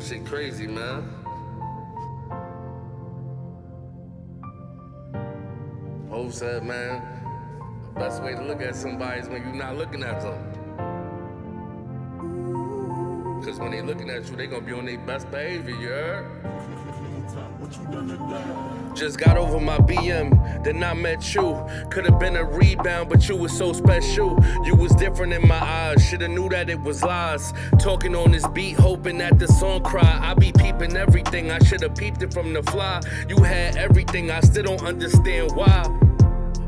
This shit crazy, man. Hov said, man, the best way to look at somebody is when you're not looking at them. Because when they looking at you, they gonna be on their best behavior, you heard? Just got over my BM, then I met you. Could've been a rebound, but you was so special. You was different in my eyes, shoulda knew that it was lies. Talking on this beat, hoping that the song cry. I be peeping everything, I shoulda peeped it from the fly. You had everything, I still don't understand why.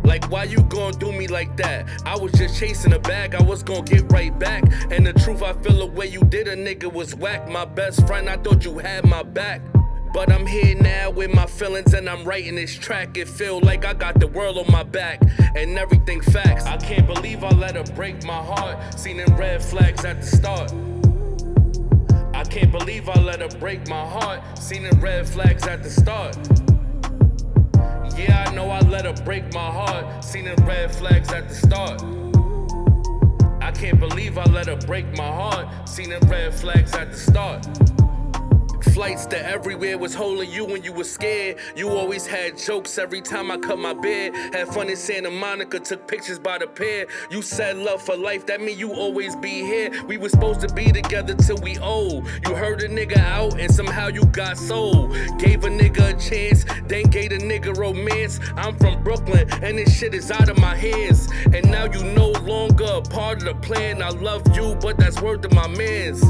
Like, why you gon' do me like that? I was just chasing a bag, I was gon' get right back. And the truth, I feel the way you did a nigga was whack. My best friend, I thought you had my back. But I'm here now with my feelings and I'm writing this track. It feel like I got the world on my back and everything facts. I can't believe I let her break my heart. Seen them red flags at the start. I can't believe I let her break my heart. Seen them red flags at the start. Yeah, I know I let her break my heart. Seen them red flags at the start. I can't believe I let her break my heart. Seen them red flags at the start. Flights to everywhere was holding you when you was scared. You always had jokes every time I cut my beard. Had fun in Santa Monica, took pictures by the pair. You said love for life, that mean you always be here. We was supposed to be together till we old. You heard a nigga out and somehow you got sold. Gave a nigga a chance, then gave a nigga romance. I'm from Brooklyn and this shit is out of my hands. And now you no longer a part of the plan. I love you, but that's word to my mans.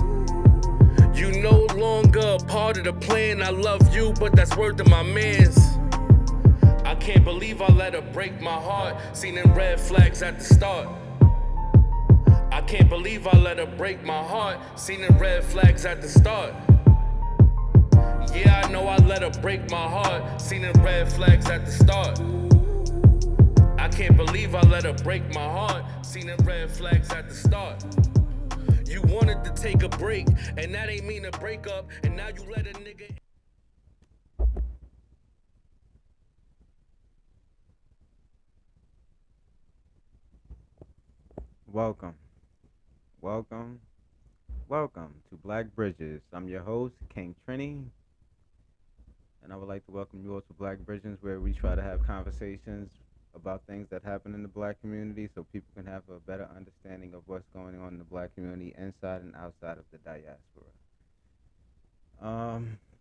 You no longer a part of the plan. I love you, but that's word to my mans. I can't believe I let her break my heart. Seen them red flags at the start. I can't believe I let her break my heart. Seen them red flags at the start. Yeah, I know I let her break my heart. Seen them red flags at the start. I can't believe I let her break my heart. Seen them red flags at the start. You wanted to take a break, and that ain't mean a breakup, and now you let a nigga. Welcome, welcome, welcome to Black Bridges. I'm your host, King Trini, and I would like to welcome you all to Black Bridges, where we try to have conversations about things that happen in the black community so people can have a better understanding of what's going on in the black community inside and outside of the diaspora.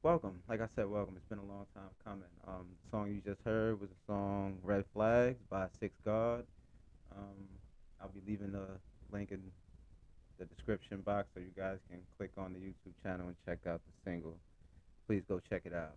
Welcome. Like I said, welcome. It's been a long time coming. The song you just heard was the song Red Flags by Six God. Um, I'll be leaving the link in the description box so you guys can click on the YouTube channel and check out the single. Please go check it out.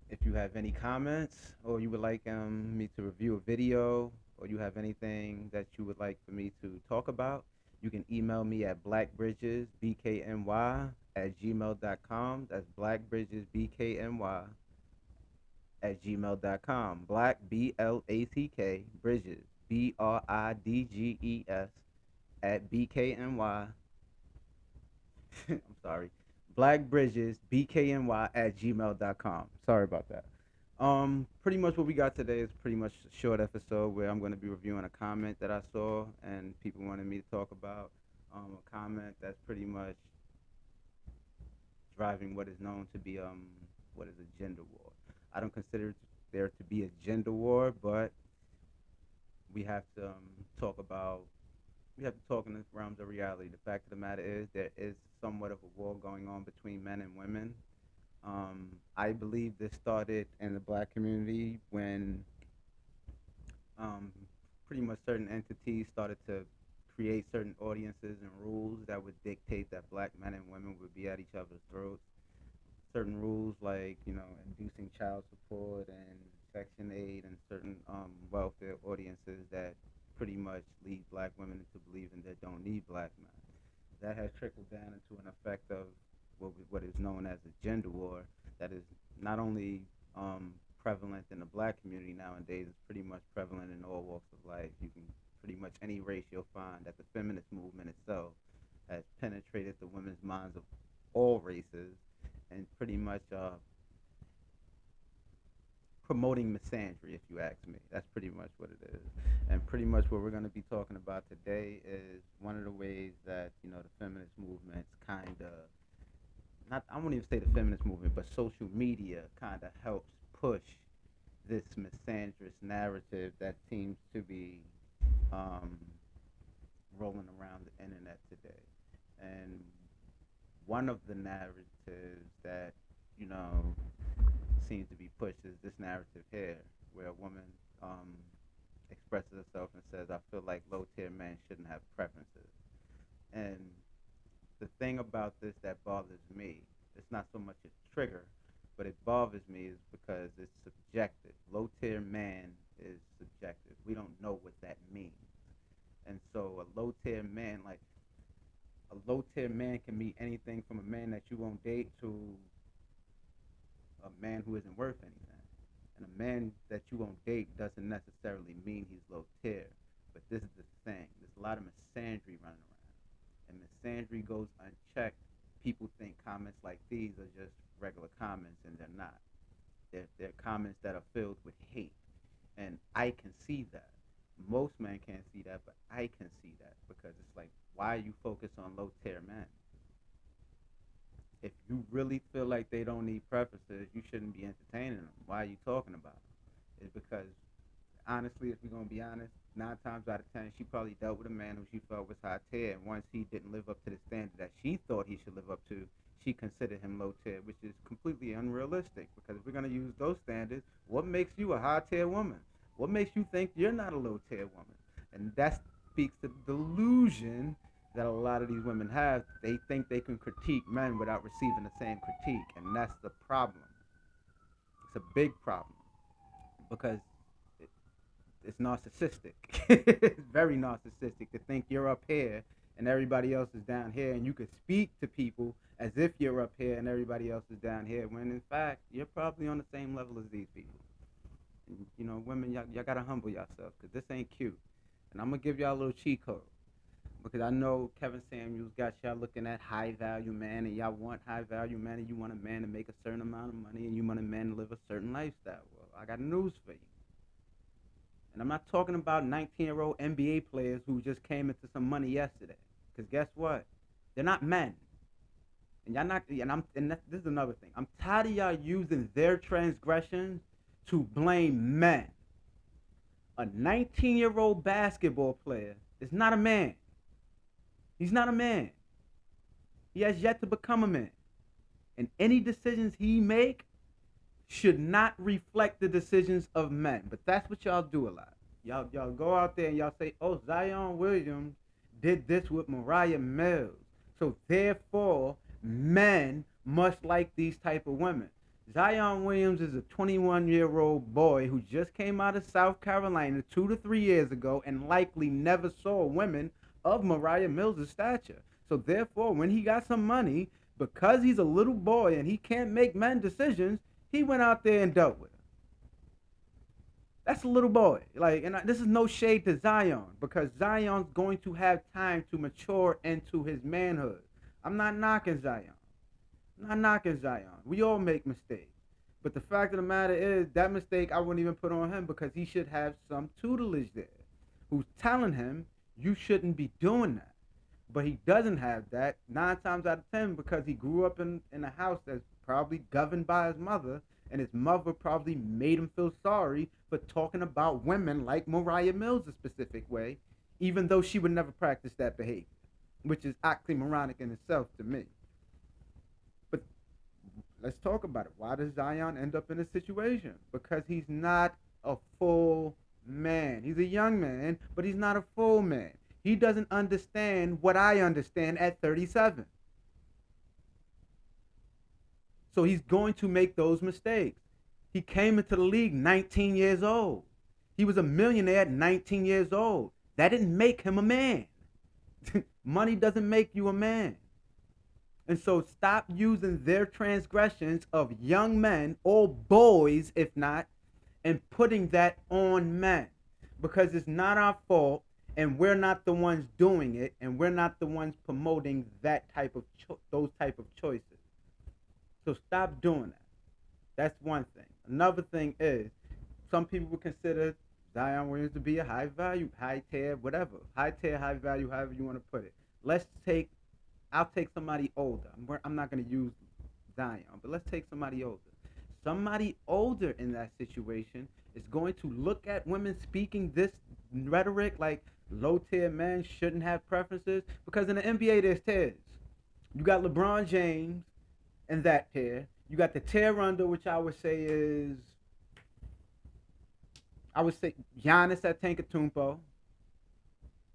If you have any comments or you would like me to review a video or you have anything that you would like for me to talk about, you can email me at blackbridgesbkny@gmail.com. That's blackbridgesbkny@gmail.com. Black, BLACK, Bridges, BRIDGES, at BKNY. I'm sorry. BlackBridgesBKNY@gmail.com. Sorry about that. Pretty much what we got today is pretty much a short episode where I'm going to be reviewing a comment that I saw and people wanted me to talk about. A comment that's pretty much driving what is known to be what is a gender war. I don't consider there to be a gender war, but we have to talk about we have to talk in the realms of reality. The fact of the matter is there is somewhat of a war going on between men and women. I believe this started in the black community when um, pretty much certain entities started to create certain audiences and rules that would dictate that black men and women would be at each other's throats. Certain rules like, inducing child support and Section 8 and certain welfare audiences that pretty much lead black women into believing they don't need black men. That has trickled down into an effect of what is known as a gender war that is not only prevalent in the black community nowadays, it's pretty much prevalent in all walks of life. You can pretty much any race you'll find that the feminist movement itself has penetrated the women's minds of all races and pretty much promoting misandry, if you ask me. That's pretty much what it is. And pretty much what we're going to be talking about today is one of the ways that, the feminist movement's kind of not, I won't even say the feminist movement, but social media kind of helps push this misandrous narrative that seems to be um, rolling around the internet today. And one of the narratives that, you know, seems to be pushed is this narrative here, where a woman um, expresses herself and says, I feel like low tier men shouldn't have preferences. And the thing about this that bothers me, it's not so much a trigger, but it bothers me is because it's subjective. Low tier man is subjective. We don't know what that means. And so a low tier man, like a low tier man can mean anything from a man that you won't date to a man who isn't worth anything. And a man that you won't date doesn't necessarily mean he's low tier. But this is the thing. There's a lot of misandry running around. And misandry goes unchecked. People think comments like these are just regular comments, and they're not. They're comments that are filled with hate. And I can see that. Most men can't see that, but I can see that because it's like, why are you focused on low tier men? If you really feel like they don't need preferences, you shouldn't be entertaining them. Why are you talking about them? It's because, honestly, if we're gonna be honest, 9 times out of 10, she probably dealt with a man who she felt was high tier, and once he didn't live up to the standard that she thought he should live up to, she considered him low tier, which is completely unrealistic. Because if we're gonna use those standards, what makes you a high tier woman? What makes you think you're not a low tier woman? And that speaks to the delusion that a lot of these women have. They think they can critique men without receiving the same critique, and that's the problem. It's a big problem because it, it's narcissistic. It's very narcissistic to think you're up here and everybody else is down here, and you could speak to people as if you're up here and everybody else is down here, when in fact you're probably on the same level as these people. And, you know, women, y'all gotta humble yourself because this ain't cute. And I'm gonna give y'all a little cheat code because I know Kevin Samuels got y'all looking at high value man, and y'all want high value man, and you want a man to make a certain amount of money, and you want a man to live a certain lifestyle. Well, I got news for you. And I'm not talking about 19-year-old NBA players who just came into some money yesterday. Because guess what? They're not men. And y'all not, this is another thing. I'm tired of y'all using their transgressions to blame men. A 19-year-old basketball player is not a man. He's not a man. He has yet to become a man. And any decisions he make should not reflect the decisions of men. But that's what y'all do a lot. Y'all go out there and y'all say, oh, Zion Williams did this with Mariah Mills. So therefore, men must like these type of women. Zion Williams is a 21-year-old boy who just came out of South Carolina 2 to 3 years ago and likely never saw women of Mariah Mills' stature. So therefore, when he got some money, because he's a little boy and he can't make men decisions, he went out there and dealt with her. That's a little boy. Like, and this is no shade to Zion, because Zion's going to have time to mature into his manhood. I'm not knocking Zion. I'm not knocking Zion. We all make mistakes. But the fact of the matter is, that mistake I wouldn't even put on him, because he should have some tutelage there who's telling him you shouldn't be doing that. But he doesn't have that 9 times out of 10 because he grew up in a house that's probably governed by his mother, and his mother probably made him feel sorry for talking about women like Mariah Mills a specific way, even though she would never practice that behavior, which is oxymoronic in itself to me. But let's talk about it. Why does Zion end up in this situation? Because he's not a full man. He's a young man, but he's not a full man. He doesn't understand what I understand at 37. So he's going to make those mistakes. He came into the league 19 years old. He was a millionaire at 19 years old. That didn't make him a man. Money doesn't make you a man. And so stop using their transgressions of young men, or boys if not, and putting that on men. Because it's not our fault, and we're not the ones doing it, and we're not the ones promoting that type of those type of choices. So stop doing that. That's one thing. Another thing is, some people would consider Zion Williams to be a high value, high tier, whatever. High tier, high value, however you want to put it. I'll take somebody older. I'm not going to use Zion. But let's take somebody older. Somebody older in that situation is going to look at women speaking this rhetoric like low tier men shouldn't have preferences, because in the NBA there's tiers. You got LeBron James in that tier. You got the tier under, which I would say Giannis Antetokounmpo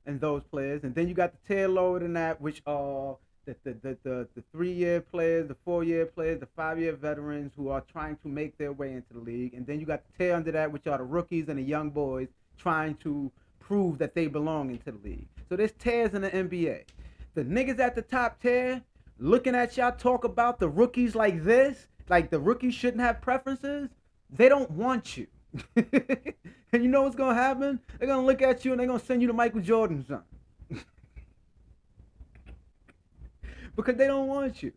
and those players, and then you got the tier lower than that, which are the 3 year players, the 4 year players, the 5 year veterans who are trying to make their way into the league, and then you got the tier under that, which are the rookies and the young boys trying to prove that they belong into the league. So there's tiers in the NBA. The niggas at the top tier looking at y'all talk about the rookies like this, like the rookies shouldn't have preferences. They don't want you. And you know what's gonna happen? They're gonna look at you and they're gonna send you to Michael Jordan, son. Because they don't want you.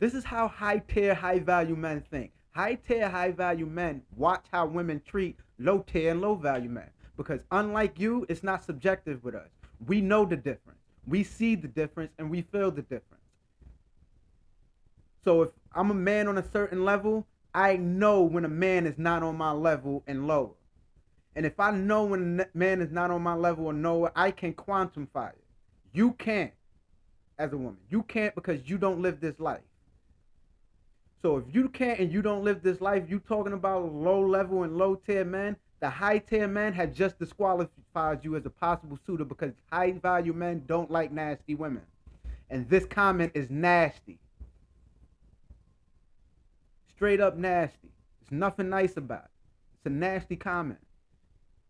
This is how high tier, high value men think. High tier, high value men watch how women treat low tier and low value men. Because unlike you, it's not subjective with us. We know the difference. We see the difference and we feel the difference. So if I'm a man on a certain level, I know when a man is not on my level and lower. And if I know when a man is not on my level or lower, I can quantify it. You can't as a woman. You can't because you don't live this life. So if you can't and you don't live this life, you talking about low level and low tier men, the high tier men had just disqualified you as a possible suitor because high value men don't like nasty women. And this comment is nasty. Straight up nasty. There's nothing nice about it. It's a nasty comment.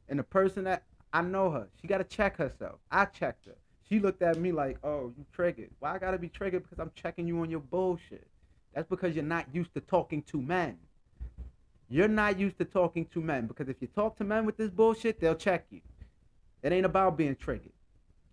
And the person that, I know her, she got to check herself. I checked her. She looked at me like, oh, you triggered. Why I got to be triggered? Because I'm checking you on your bullshit. That's because you're not used to talking to men. You're not used to talking to men. Because if you talk to men with this bullshit, they'll check you. It ain't about being triggered.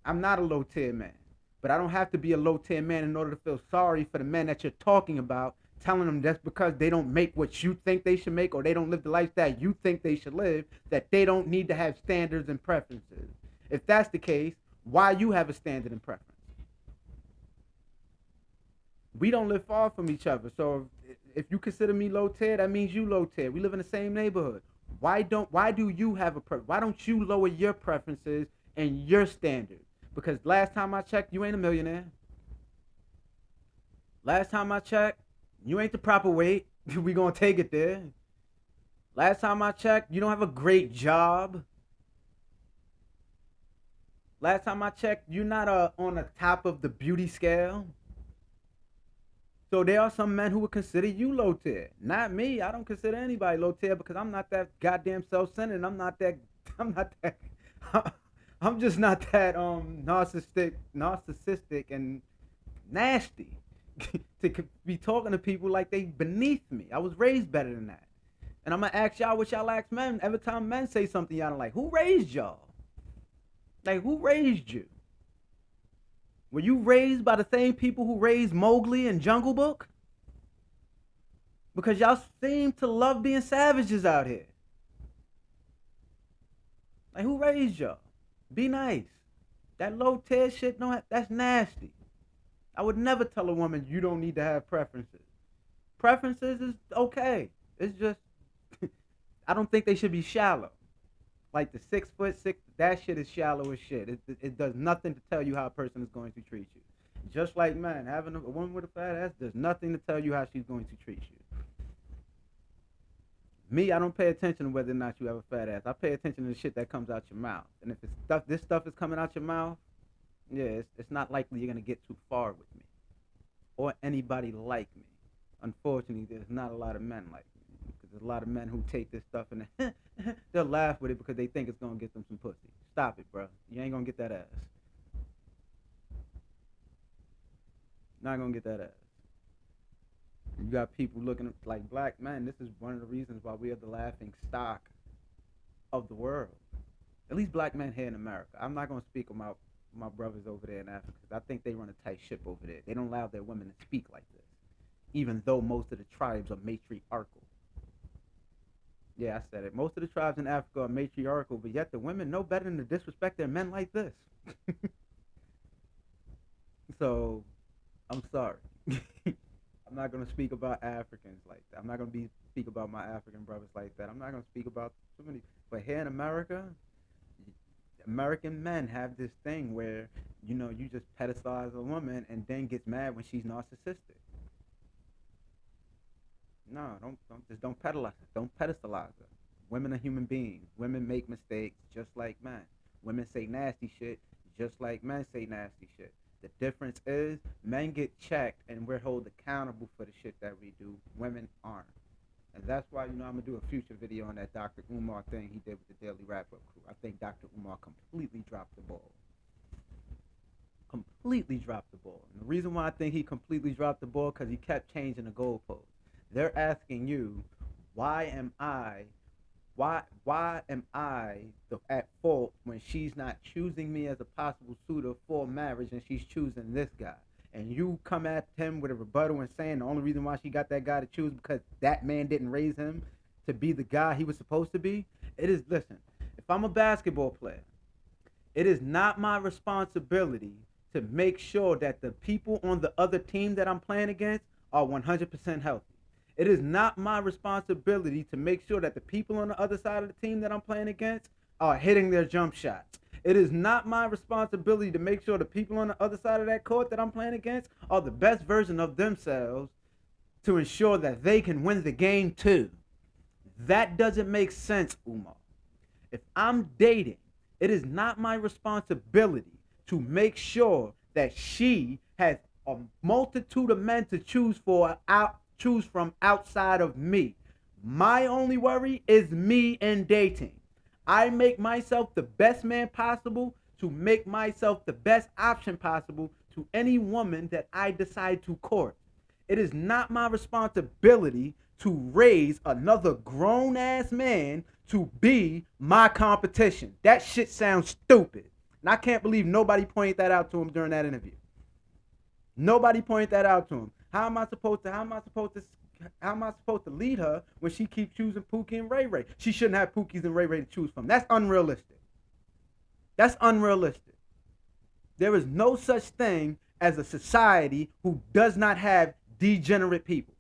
I'm not a low tier man. But I don't have to be a low tier man in order to feel sorry for the men that you're talking about, telling them that's because they don't make what you think they should make or they don't live the lifestyle you think they should live, that they don't need to have standards and preferences. If that's the case, why you have a standard and preference? We don't live far from each other. So if you consider me low tier, that means you low tier. We live in the same neighborhood. Why do you have a preference? Why don't you lower your preferences and your standards? Because last time I checked, you ain't a millionaire. Last time I checked, you ain't the proper weight. We gonna take it there. Last time I checked, you don't have a great job. Last time I checked, you're not on the top of the beauty scale. So there are some men who would consider you low tier. Not me. I don't consider anybody low tier because I'm not that goddamn self-centered. I'm not that I'm just not that narcissistic and nasty to be talking to people like they beneath me. I was raised better than that. And I'm gonna ask y'all what y'all ask men every time men say something y'all don't like. Who raised y'all? Like, who raised you? Were you raised by the same people who raised Mowgli and Jungle Book? Because y'all seem to love being savages out here. Like, who raised y'all? Be nice. That low tier shit, that's nasty. I would never tell a woman you don't need to have preferences. Preferences is okay. It's just, I don't think they should be shallow. Like the 6'6", that shit is shallow as shit. It does nothing to tell you how a person is going to treat you. Just like, man, having a woman with a fat ass does nothing to tell you how she's going to treat you. Me, I don't pay attention to whether or not you have a fat ass. I pay attention to the shit that comes out your mouth. And if this stuff is coming out your mouth, yeah, it's not likely you're gonna get too far with me or anybody like me. Unfortunately, there's not a lot of men like me. Because there's a lot of men who take this stuff and they'll laugh with it because they think it's gonna get them some pussy. Stop it, bro. You ain't gonna get that ass. Not gonna get that ass. You got people looking like black men. This is one of the reasons why we are the laughing stock of the world. At least black men here in America. I'm not gonna speak about my brothers over there in Africa because I think they run a tight ship over there. They don't allow their women to speak like this, even though most of the tribes are matriarchal. Yeah, I said it. Most of the tribes in Africa are matriarchal, but yet the women know better than to disrespect their men like this. So, I'm sorry. I'm I'm not gonna speak about Africans like that. I'm not gonna be speak about my African brothers like that. I'm not gonna speak about too many. But here in America, American men have this thing where you just pedestalize a woman and then gets mad when she's narcissistic. No, don't pedalize her. Don't pedestalize her. Women are human beings. Women make mistakes just like men. Women say nasty shit just like men say nasty shit. The difference is men get checked and we're held accountable for the shit that we do. Women aren't. And that's why, I'm gonna do a future video on that Dr. Umar thing he did with the Daily Wrap Up crew. I think Dr. Umar completely dropped the ball. Completely dropped the ball. And the reason why I think he completely dropped the ball because he kept changing the goalposts. They're asking you, why am I at fault when she's not choosing me as a possible suitor for marriage and she's choosing this guy? And you come at him with a rebuttal and saying the only reason why she got that guy to choose because that man didn't raise him to be the guy he was supposed to be. Listen, if I'm a basketball player, it is not my responsibility to make sure that the people on the other team that I'm playing against are 100% healthy. It is not my responsibility to make sure that the people on the other side of the team that I'm playing against are hitting their jump shots. It is not my responsibility to make sure the people on the other side of that court that I'm playing against are the best version of themselves to ensure that they can win the game too. That doesn't make sense, Umar. If I'm dating, it is not my responsibility to make sure that she has a multitude of men to choose from outside of me. My only worry is me and dating. I make myself the best man possible to make myself the best option possible to any woman that I decide to court. It is not my responsibility to raise another grown ass man to be my competition. That shit sounds stupid. And I can't believe nobody pointed that out to him during that interview. Nobody pointed that out to him. How am I supposed to lead her when she keeps choosing Pookie and Ray Ray? She shouldn't have Pookies and Ray Ray to choose from. That's unrealistic. That's unrealistic. There is no such thing as a society who does not have degenerate people.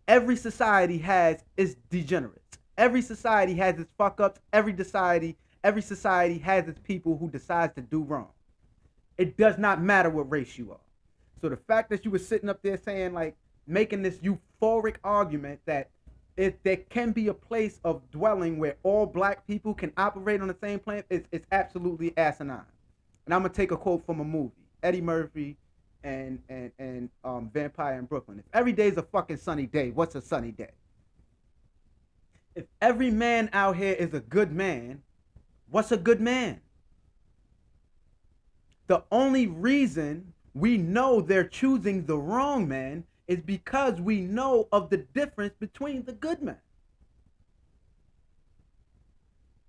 Every society has its degenerates. Every society has its fuck ups. Every society has its people who decides to do wrong. It does not matter what race you are. So the fact that you were sitting up there saying, like, making this euphoric argument that if there can be a place of dwelling where all black people can operate on the same plane, it's absolutely asinine. And I'm gonna take a quote from a movie, Eddie Murphy and Vampire in Brooklyn. If every day is a fucking sunny day, what's a sunny day? If every man out here is a good man, what's a good man? The only reason we know they're choosing the wrong man is because we know of the difference between the good men.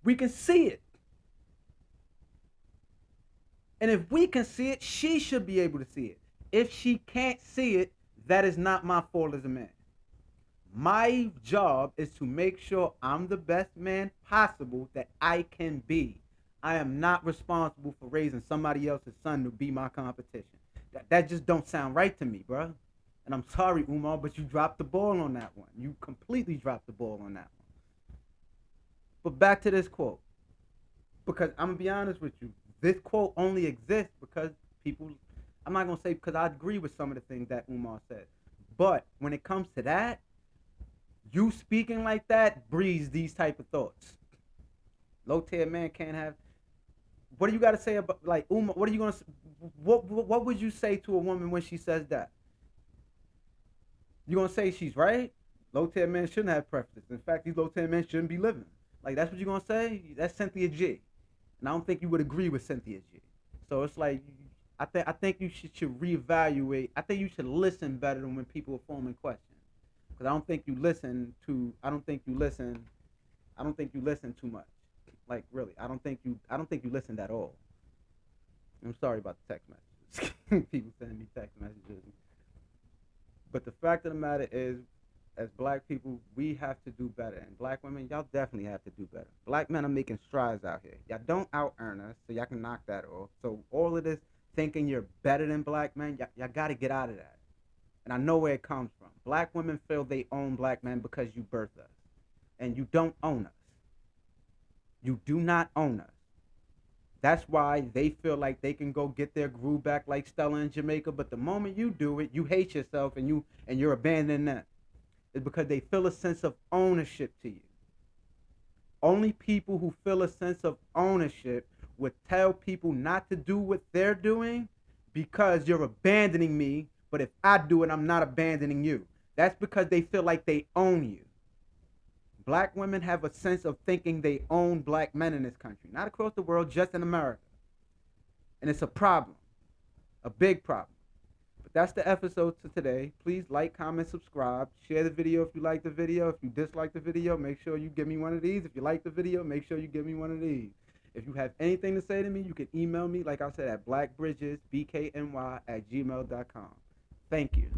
We can see it. And if we can see it, she should be able to see it. If she can't see it, that is not my fault as a man. My job is to make sure I'm the best man possible that I can be. I am not responsible for raising somebody else's son to be my competition. That just don't sound right to me, bro. And I'm sorry, Umar, but you dropped the ball on that one. You completely dropped the ball on that one. But back to this quote. Because I'm going to be honest with you. This quote only exists because people, I'm not going to say because I agree with some of the things that Umar said. But when it comes to that, you speaking like that breeds these type of thoughts. Low-tier man can't have. What do you got to say about, like, Umar? What are you going to, what would you say to a woman when she says that? You gonna say she's right? Low-tier men shouldn't have preferences. In fact, these low-tier men shouldn't be living. Like, that's what you gonna say? That's Cynthia G. And I don't think you would agree with Cynthia G. So it's like, I think you should reevaluate. I think you should listen better than when people are forming questions. Because I don't think you listen too much. Like, really, I don't think you listened at all. I'm sorry about the text messages. People sending me text messages. But the fact of the matter is, as black people, we have to do better. And black women, y'all definitely have to do better. Black men are making strides out here. Y'all don't out-earn us, so y'all can knock that off. So all of this thinking you're better than black men, y'all got to get out of that. And I know where it comes from. Black women feel they own black men because you birthed us. And you don't own us. You do not own us. That's why they feel like they can go get their groove back like Stella in Jamaica. But the moment you do it, you hate yourself and you're abandoning them. It's because they feel a sense of ownership to you. Only people who feel a sense of ownership would tell people not to do what they're doing because you're abandoning me. But if I do it, I'm not abandoning you. That's because they feel like they own you. Black women have a sense of thinking they own black men in this country. Not across the world, just in America. And it's a problem. A big problem. But that's the episode to today. Please like, comment, subscribe. Share the video if you like the video. If you dislike the video, make sure you give me one of these. If you like the video, make sure you give me one of these. If you have anything to say to me, you can email me, like I said, at blackbridgesbkny@gmail.com. Thank you.